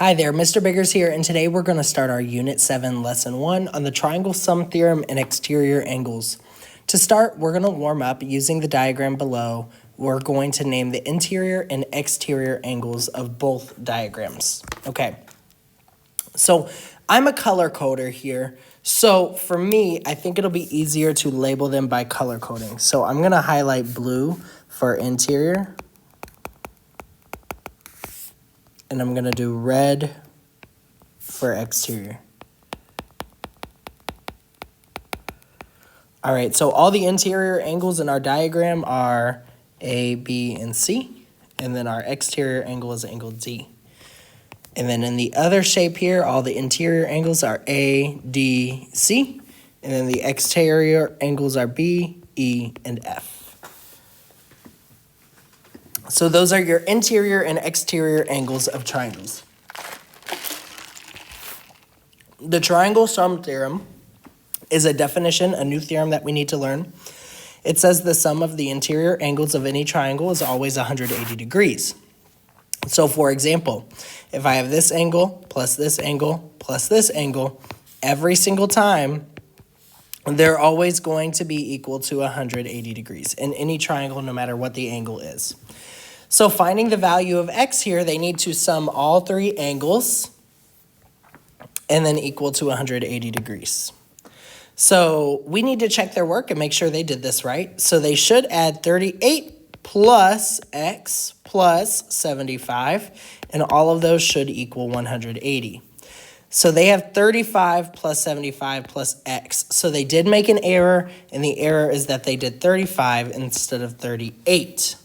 Hi there, Mr. Biggers here, and today we're going to start our Unit 7, Lesson 1 on the triangle sum theorem and exterior angles. To start, we're going to warm up using the diagram below. We're going to name the interior and exterior angles of both diagrams. Okay, so I'm a color coder here, so for me, I think it'll be easier to label them by color coding. So I'm going to highlight blue for interior. And I'm going to do red for exterior. All right, so all the interior angles in our diagram are A, B, and C. And then our exterior angle is angle D. And then in the other shape here, all the interior angles are A, D, C. And then the exterior angles are B, E, and F. So those are your interior and exterior angles of triangles. The triangle sum theorem is a definition, a new theorem that we need to learn. It says the sum of the interior angles of any triangle is always 180 degrees. So for example, if I have this angle plus this angle plus this angle, every single time, they're always going to be equal to 180 degrees in any triangle, no matter what the angle is. So finding the value of x here, they need to sum all three angles and then equal to 180 degrees. So we need to check their work and make sure they did this right. So they should add 38 plus x plus 75, and all of those should equal 180. So they have 35 plus 75 plus x. So they did make an error, and the error is that they did 35 instead of 38.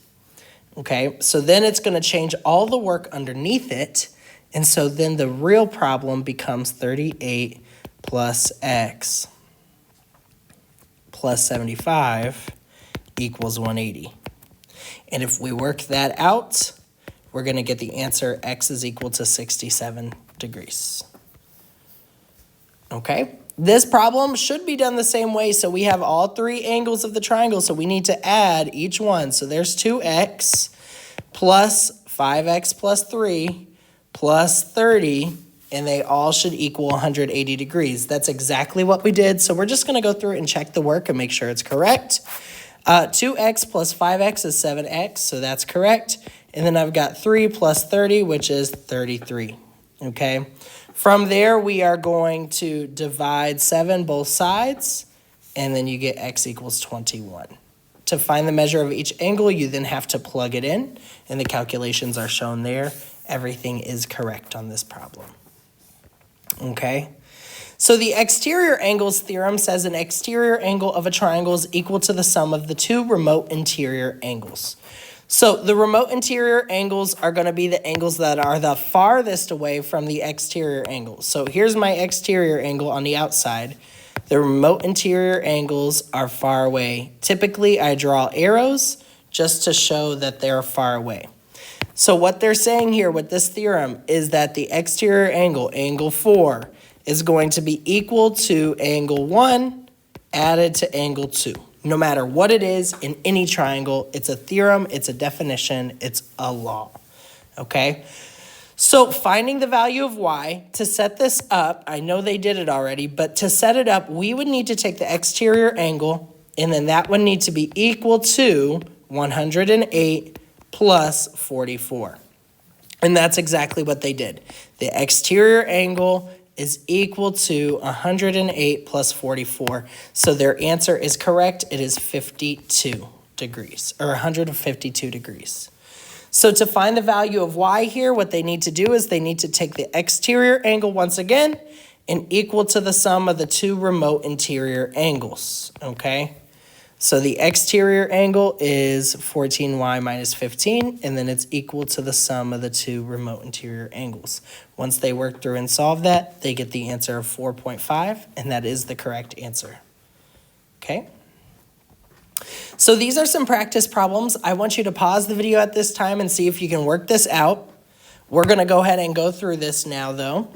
Okay, so then it's going to change all the work underneath it, and so then the real problem becomes 38 plus x plus 75 equals 180. And if we work that out, we're going to get the answer x is equal to 67 degrees. Okay, this problem should be done the same way. So we have all three angles of the triangle, so we need to add each one. So there's 2x plus 5x plus 3 plus 30, and they all should equal 180 degrees. That's exactly what we did. So we're just going to go through and check the work and make sure it's correct. 2x plus 5x is 7x, so that's correct. And then I've got 3 plus 30, which is 33, okay? From there, we are going to divide 7 both sides, and then you get x equals 21. To find the measure of each angle, you then have to plug it in, and the calculations are shown there. Everything is correct on this problem. Okay? So the exterior angles theorem says an exterior angle of a triangle is equal to the sum of the two remote interior angles. So the remote interior angles are going to be the angles that are the farthest away from the exterior angle. So here's my exterior angle on the outside. The remote interior angles are far away. Typically, I draw arrows just to show that they're far away. So what they're saying here with this theorem is that the exterior angle, angle 4, is going to be equal to angle 1 added to angle 2. No matter what it is in any triangle, it's a theorem, it's a definition, it's a law, okay? So finding the value of y, to set this up, I know they did it already, but to set it up, we would need to take the exterior angle, and then that would need to be equal to 108 plus 44. And that's exactly what they did. The exterior angle is equal to 108 plus 44. So their answer is correct. It is 52 degrees, or 152 degrees. So to find the value of y here, what they need to do is they need to take the exterior angle once again and equal to the sum of the two remote interior angles, okay? So the exterior angle is 14y minus 15, and then it's equal to the sum of the two remote interior angles. Once they work through and solve that, they get the answer of 4.5, and that is the correct answer. Okay? So these are some practice problems. I want you to pause the video at this time and see if you can work this out. We're going to go ahead and go through this now, though.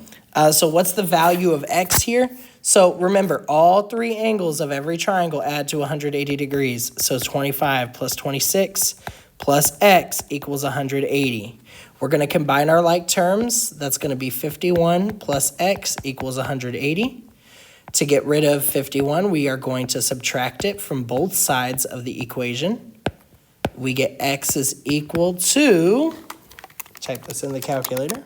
So what's the value of x here? So remember, all three angles of every triangle add to 180 degrees. So 25 plus 26 plus x equals 180. We're going to combine our like terms. That's going to be 51 plus x equals 180. To get rid of 51, we are going to subtract it from both sides of the equation. We get x is equal to, type this in the calculator,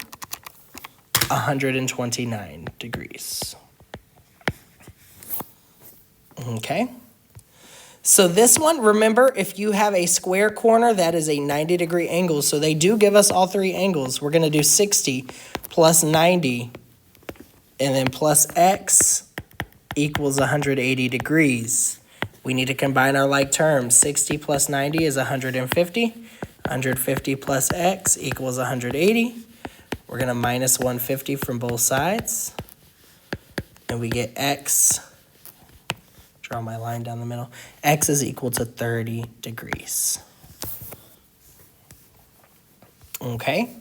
129 degrees. Okay. So this one, remember, if you have a square corner, that is a 90-degree angle. So they do give us all three angles. We're going to do 60 plus 90, and then plus x equals 180 degrees. We need to combine our like terms. 60 plus 90 is 150. 150 plus x equals 180. We're going to minus 150 from both sides. And we get x, draw my line down the middle, x is equal to 30 degrees. Okay.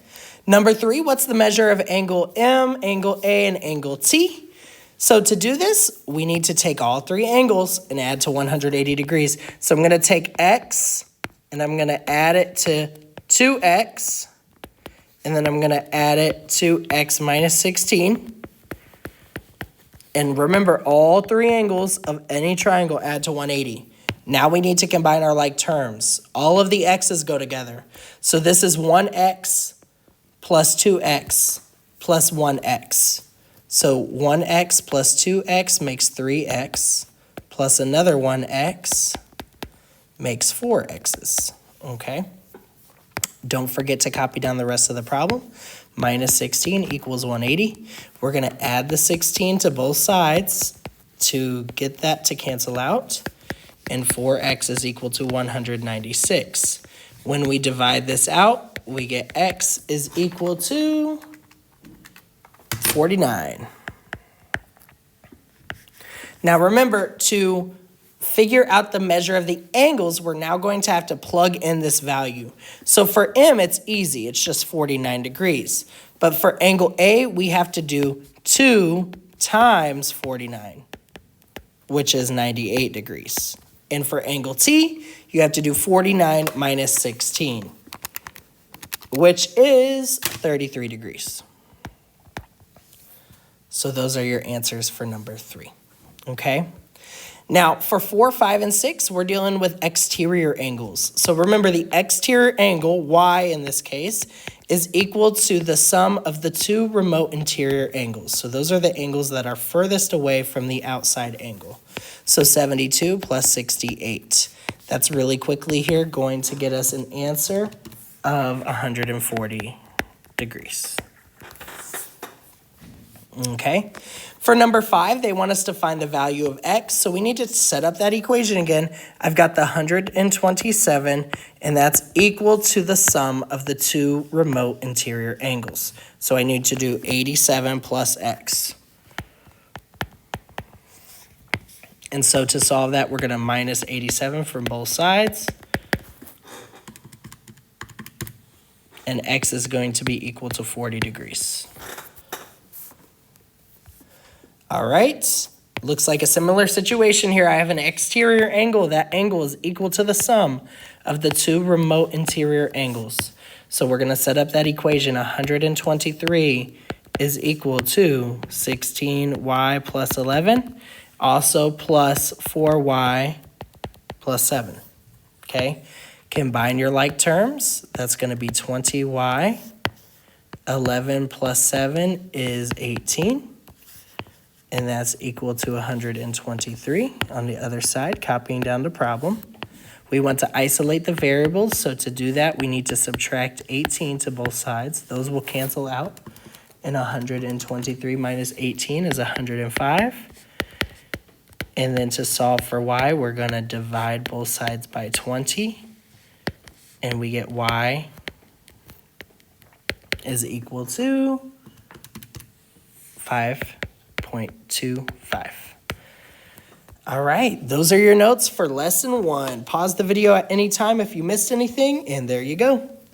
Number 3, what's the measure of angle M, angle A, and angle T? So to do this, we need to take all three angles and add to 180 degrees. So I'm going to take x, and I'm going to add it to 2x, and then I'm going to add it to x minus 16. And remember, all three angles of any triangle add to 180. Now we need to combine our like terms. All of the x's go together. So this is 1x plus 2x plus 1x. So 1x plus 2x makes 3x, plus another 1x makes 4x's, okay? Don't forget to copy down the rest of the problem. Minus 16 equals 180. We're going to add the 16 to both sides to get that to cancel out, and 4x is equal to 196. When we divide this out, we get x is equal to 49. Now remember, to figure out the measure of the angles, we're now going to have to plug in this value. So for M, it's easy. It's just 49 degrees. But for angle A, we have to do 2 times 49, which is 98 degrees. And for angle T, you have to do 49 minus 16, which is 33 degrees. So those are your answers for number 3, okay? Now, for 4, 5, and 6, we're dealing with exterior angles. So remember, the exterior angle, y in this case, is equal to the sum of the two remote interior angles. So those are the angles that are furthest away from the outside angle. So 72 plus 68. That's really quickly here going to get us an answer of 140 degrees. Okay. For number 5, they want us to find the value of x, so we need to set up that equation again. I've got the 127, and that's equal to the sum of the two remote interior angles. So I need to do 87 plus x. And so to solve that, we're going to minus 87 from both sides. And x is going to be equal to 40 degrees. All right, looks like a similar situation here. I have an exterior angle. That angle is equal to the sum of the two remote interior angles. So we're going to set up that equation. 123 is equal to 16y plus 11, also plus 4y plus 7, okay? Combine your like terms. That's going to be 20y. 11 plus 7 is 18. And that's equal to 123 on the other side, copying down the problem. We want to isolate the variables, so to do that, we need to subtract 18 to both sides. Those will cancel out, and 123 minus 18 is 105. And then to solve for y, we're going to divide both sides by 20, and we get y is equal to 5.25. All right, those are your notes for lesson 1. Pause the video at any time if you missed anything, and there you go.